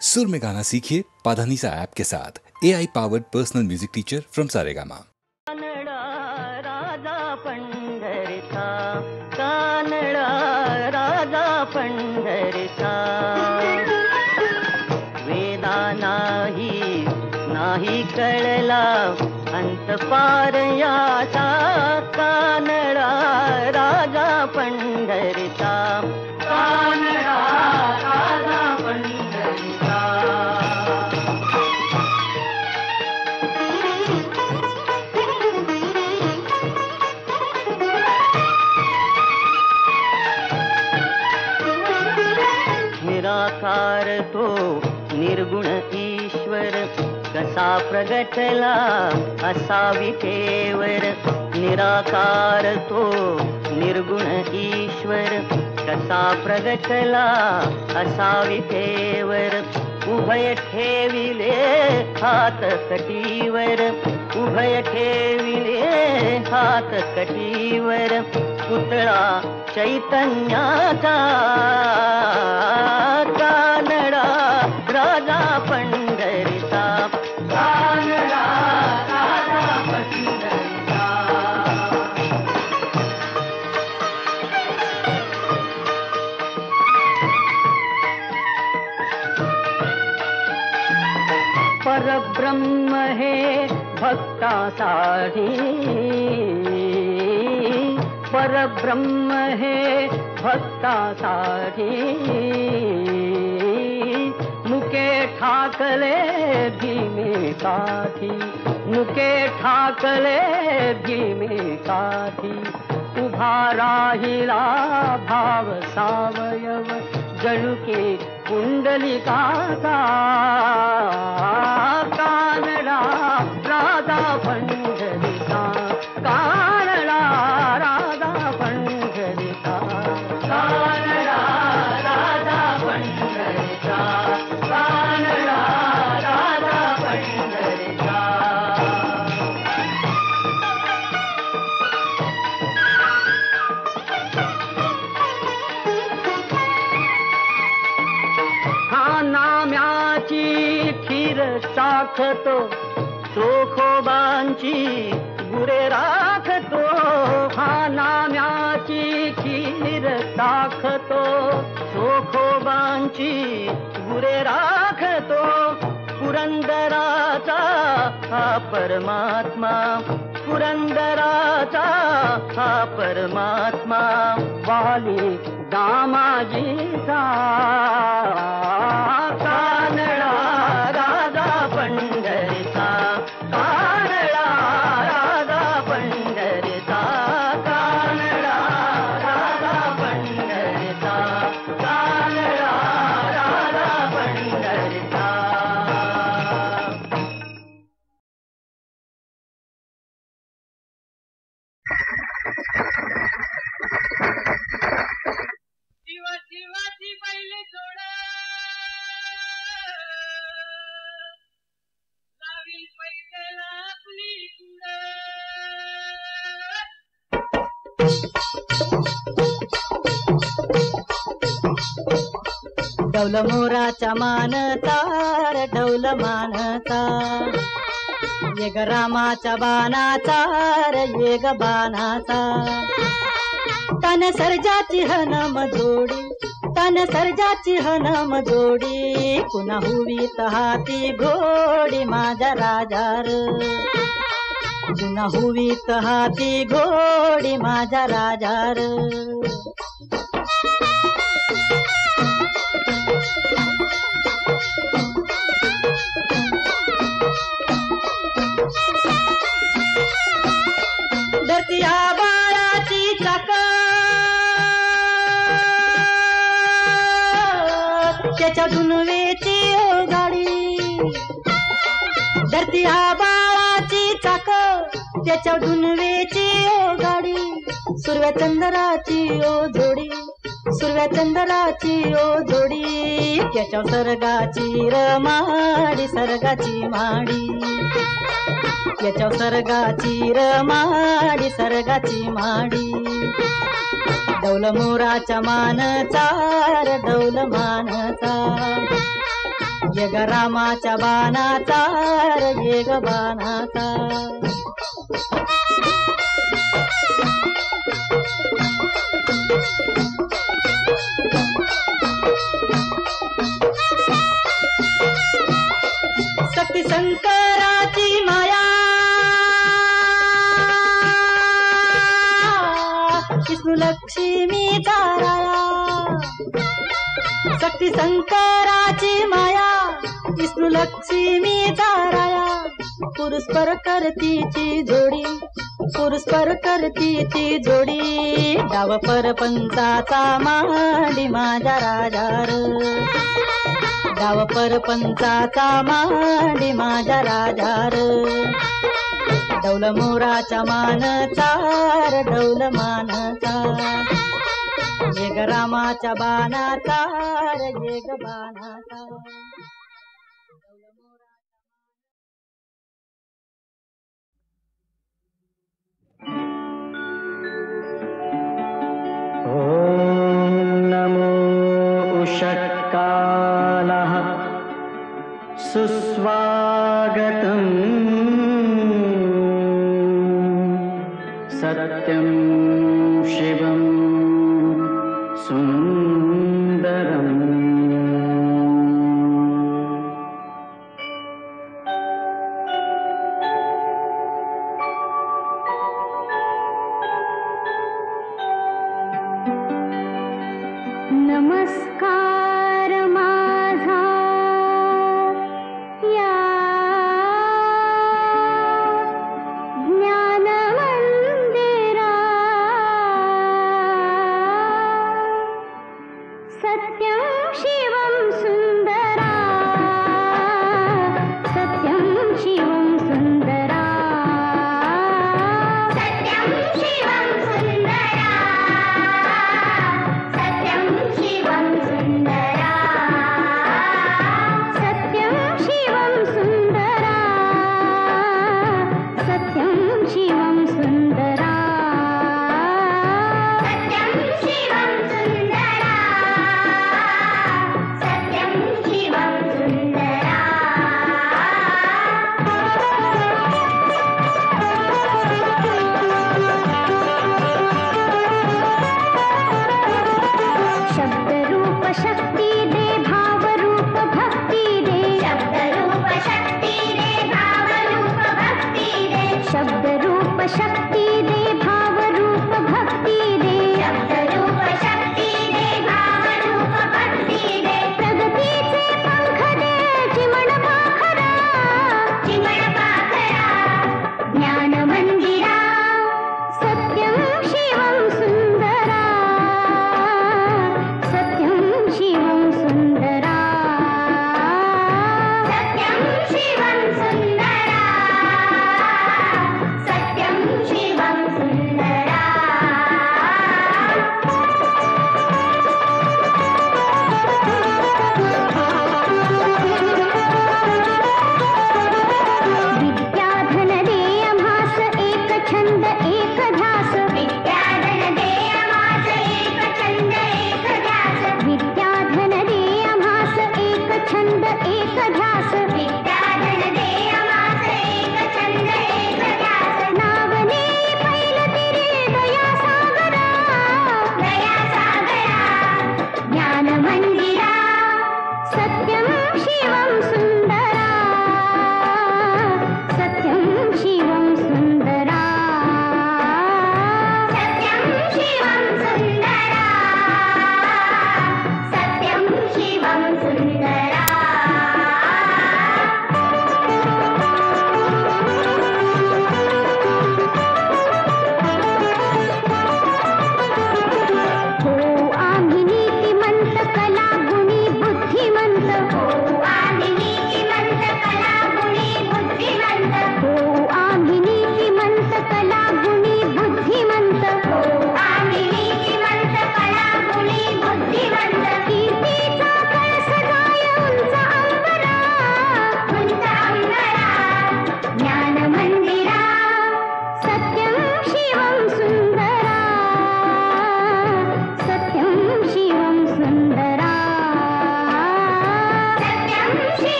सुर में गाना सीखिए पाधानीसा ऐप के साथ। AI powered personal music teacher from Saregama. राजा पंढरीचा, कानडा राजा पंढरीचा, वेदा नाही कळला अंत पार याचा, कानडा राजा पंढरीचा, कानडा राजा पंढरीचा। निराकार तो निर्गुण ईश्वर कसा प्रगटला असावी केवर, निराकार तो निर्गुण ईश्वर कसा प्रगटला असावी केवर, उभय ठेविले हात कटीवर, उभय ठेविले हात कटीवर, पुतळा चैतन्याचा, कानडा राजा पंढरीचा, कानडा राजा पंढरीचा। परब्रह्म हे भक्तासाठी, परब्रह्म हे भक्तासाठी, मुके ठाकले भीमेकाठी, मुके ठाकले भीमेकाठी, उभा राहिला भाव सावयव जणुके कुंडलिकाचा, कानडा राजा पंढरीचा, कानडा राजा पंढरीचा, कानडा राजा पंढरीचा, कानडा राजा पंढरीचा। हा नाम्याची खीर साखतो, चोखोबांची गुरे राखतो, हा नाम्याची खीर साखतो, चोखोबांची गुरे राखतो, पुरंदराचा हा परमात्मा, पुरंदराचा हा परमात्मा, वाली दामाजीचा, कानडा राजा पंढरीचा, कानडा राजा पंढरीचा, कानडा राजा पंढरीचा, कानडा राजा पंढरीचा। शिवाची पहिले सोड, लावील पैदला आपली कुड, डौल मोराच्या मानता रे डौल मानता, ये ग रामाच्या बाणाचा रे ये ग बाणाचा, तन सर्जाची हनम जोडी, तन सर्जाची हनम जोडी, पुन्हा हुवीत हाती घोडी माझ्या राजार, पुन्हा हुवीत हाती घोडी माझ्या राजार। धरतीया बाळाची चाक, त्याच्या दुनवेची गाडी, धरतीया बाळाची चाक, त्याच्या दुनवेची गाडी, सुरव्या चंद्राची ओ जोडी, सुरव्या चंद्राची ओ जोडी, त्याच्या सर्गाची रमाडी, सर्गाची माडी, त्याच्या सर्गाची रमाडी, सर्गाची माडी, डौल मोराच्या मानचा रे डौल मानचा, ये ग रामाच्या बाणाचा रे ये ग बाणाचा. शक्ती शंकराची माया विष्णू लक्ष्मीचा राया. शक्ती शंकराची माया विष्णू लक्ष्मीचा राया. पुरुषपर करतीची जोडी पुरुषपर करतीची जोडी. डाव परपंचाचा मांडी माझ्या राजार. डाव परपंचाचा मांडी माझ्या राजार. डौल मोराच्या मानचा रे डौल मानचा. ये ग रामाच्या बाणाचा रे ये ग बाणाचा. ॐ नमो उषत्कालः सुस्वागतम्. सत्यं शिवं सुन्दरम्. नमस्कार माझा या ज्ञान मंदिरा.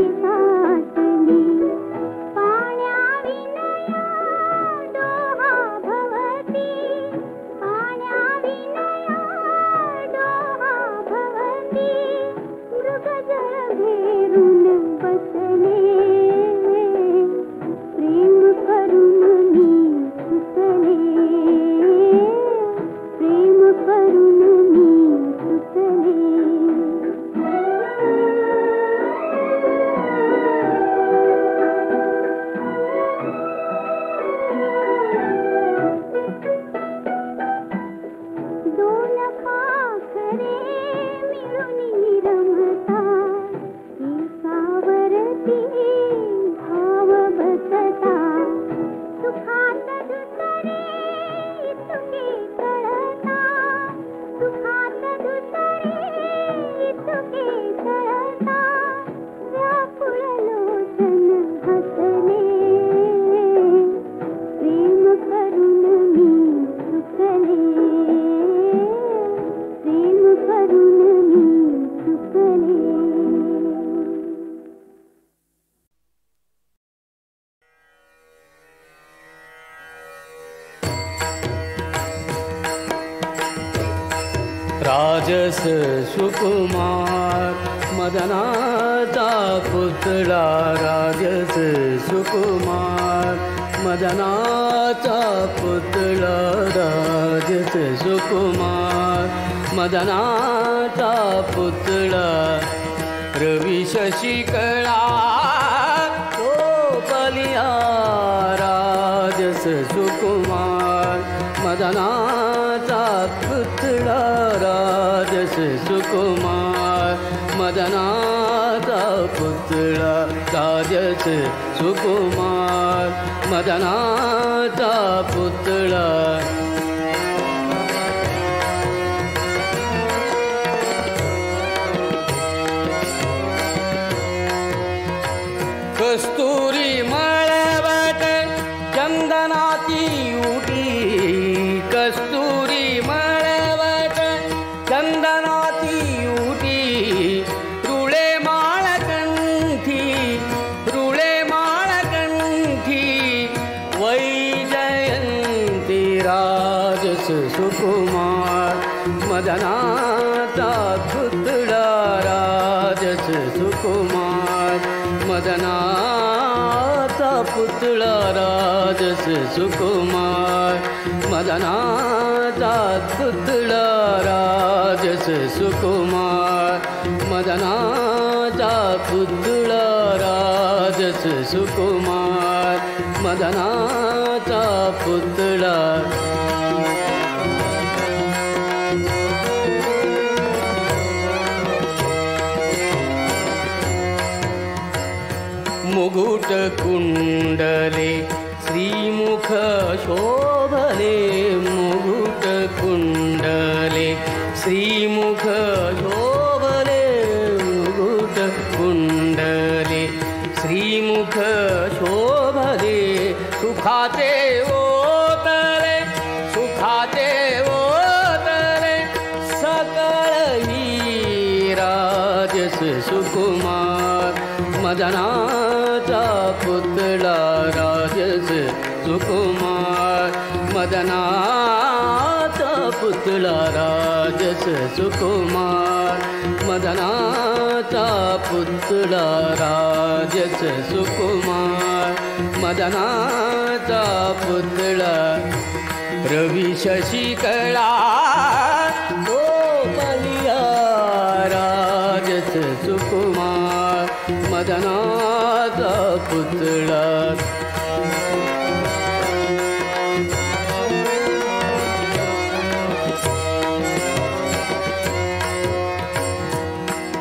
साठली पाण्याविनया डोहा भवती पाण्याविनया डोहा भवती मृगजळ घेरून बसले प्रेम करून मी सुटले प्रेम करून मी सुटले दोन पाखरे मिळून रमता एकावरती भाव बसता सुखात दुसरे इतके कळता सुखात दुसरे इतके कळता व्याकुळ लोचन हसले प्रेम करून मी सुटले प्रेम करून मी सुटले राजस सुकुमार मदनाचा पुतळा राजस सुकुमार मदनाचा पुतळा राजस सुकुमार मदनाचा पुतळा रवी शशिकळा तो बलिया राजस सुकुमार मदनाचा पुतळा राजस सुकुमार मदनाचा पुतळा राजस सुकुमार मदनाचा पुतळा कस्तुरी मळवट चंदनाती उटी कस्तुरी मळवट चंदनाती उटी रुळे माळकंठी वैजयंती राजस सुकुमार मदनाचा पुतळा राजस सुकुमार मदनाचा पुतळा राजस सुकुमार मदनाचा पुतळा राजस सुकुमार मदनाचा पुतळा राजस सुकुमार मदनाचा पुतळा मुकुट कुंडले श्रीमुख शोभले मुकुट कुंडले श्रीमुख शोभले मुकुट कुंडले श्रीमुख शोभले सुखाचे ओतले सकळ ही राजस सुकुमार मदनाचा पुतळा राजस सुकुमार मदनाचा पुतळा राजस सुकुमार मदनाचा पुतळा राजस सुकुमार मदनाचा पुतळा रवी शशिकळा तो बलिया राजस सुकुमार मदनाचा पुतळा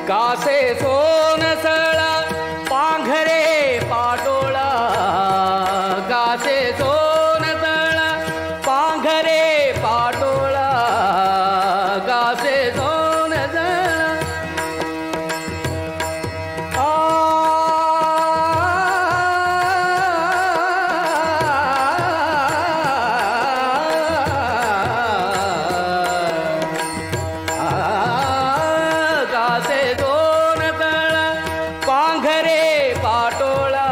कासे सोनसळा पांघरे पाटोळा कासे सोनसळा पांघरे पाटोळा कासे सोनसळा पाटोळा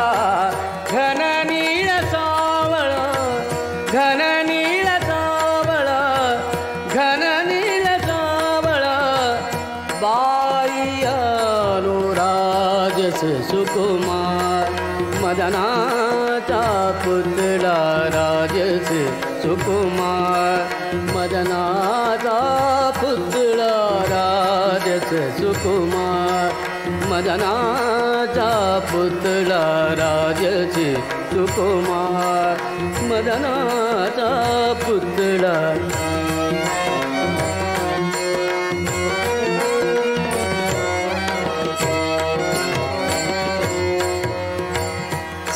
घन नीळ सावळ घन नीळ सावळ घन नीळ सावळ बाई अनुराजस सुकुमार मदनाचा पुतळा राजस सुकुमार मदनाचा पुतळा राजस सुकुमार मदनाचा पुतळा राजस सुकुमार मदनाचा पुतळा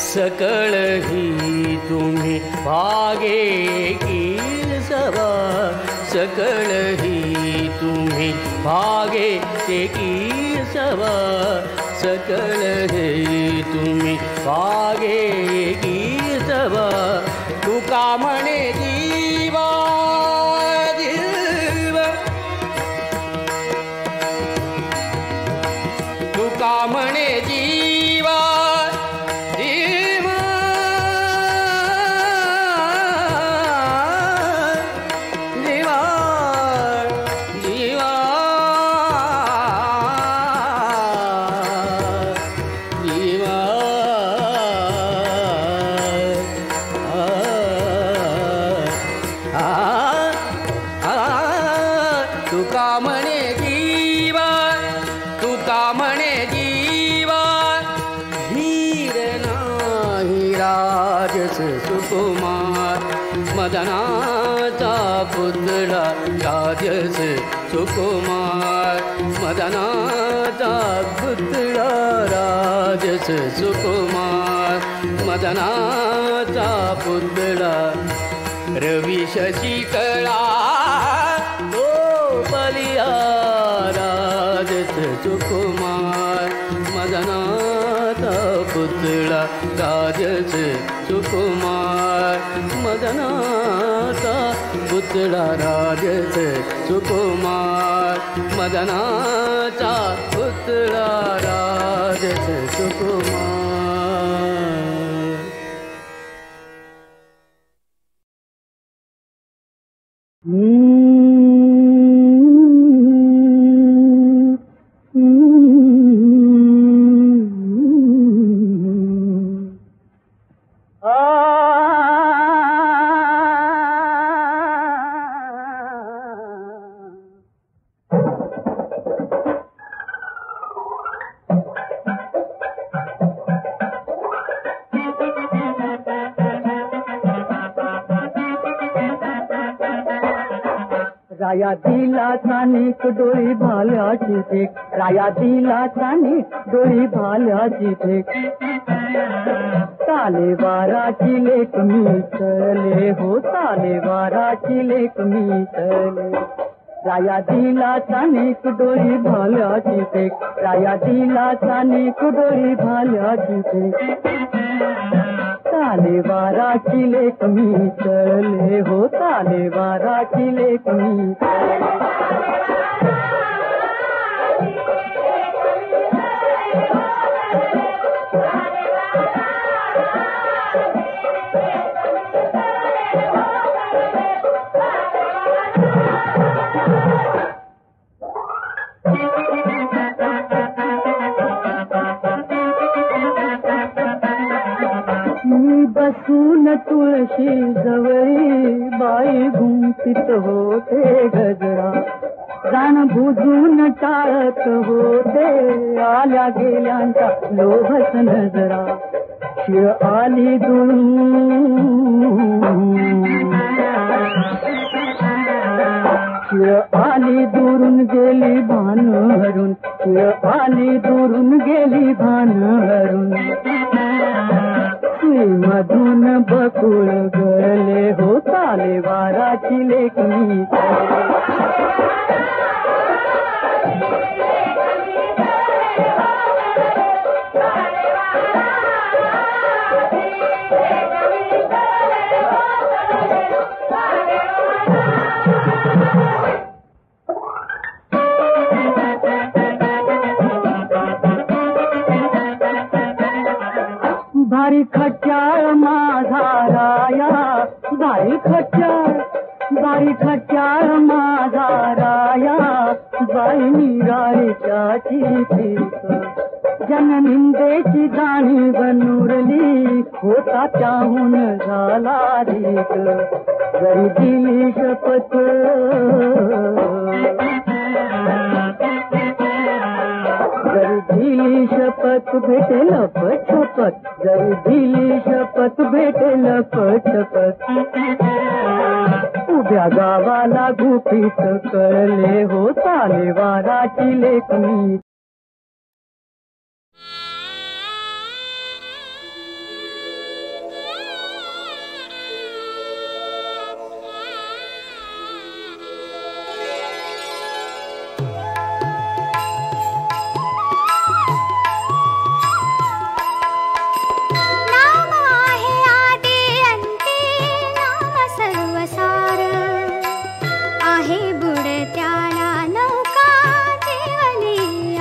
सकळ ही तुम्ही भागे की सभा सकळ ही तुम्ही भागे ते की सभा सकळ हे तुम्ही भागे की सभा तुका म्हणे जीवा जीवा तुका म्हणे जीवा तुका म्हणे जीवा तुका म्हणे जीवा धीर नाही राजस सुकुमार मदनाचा पुतळा राजस सुकुमार मदनाचा पुतळा राजस सुकुमार मदनाचा पुतळा रवी शशिकळा बलिया राजस सुकुमार मदनाचा पुतळा राजस सुकुमार मदनाचा पुतळा राजस सुकुमार मदनाचा पुतळा राजस सुकुमार राया दिला चानिक डोळी भाल्याची ठेक राया दिला चानिक डोळी भाल्याची ठेक ताले वाराची लेक मी चले हो ताले वाराची लेक मी चले राया दिला चानिक डोळी भाल्याची ठेक राया दिला चानिक डोळी भाल्याची ठेक ताले वाराची लेक मी चले हो ताले वाराची लेक मी बसून तुळशी जवळी बाई गुंफीत होते गजरा जाण बुजून टाळत होते आल्या गेल्यांचा लोभस नजरा शिळ आली शिळ आली दुरून गेली भान हरून शिळ आली दुरून गेली भान हरून मधून बकुळ गळले हो ताले वाराची लेक मी भारी खट्याळ माझा राया, भारी खट्याळ माझा राया, बाई निराळीच्या चितीत जननिंदेची जाणीव नुरली, होता त्याहून झाला अधिक, जरी दिली शपथ जरी दिली शपथ भेटेल पछपत, जरी दिली शपथ भेटेल पछपत, उभ्या गावाला गुपित कळले हो चाले वाराची लेखनी. आहे बुडत्याला नौका जीवली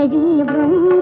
जीवन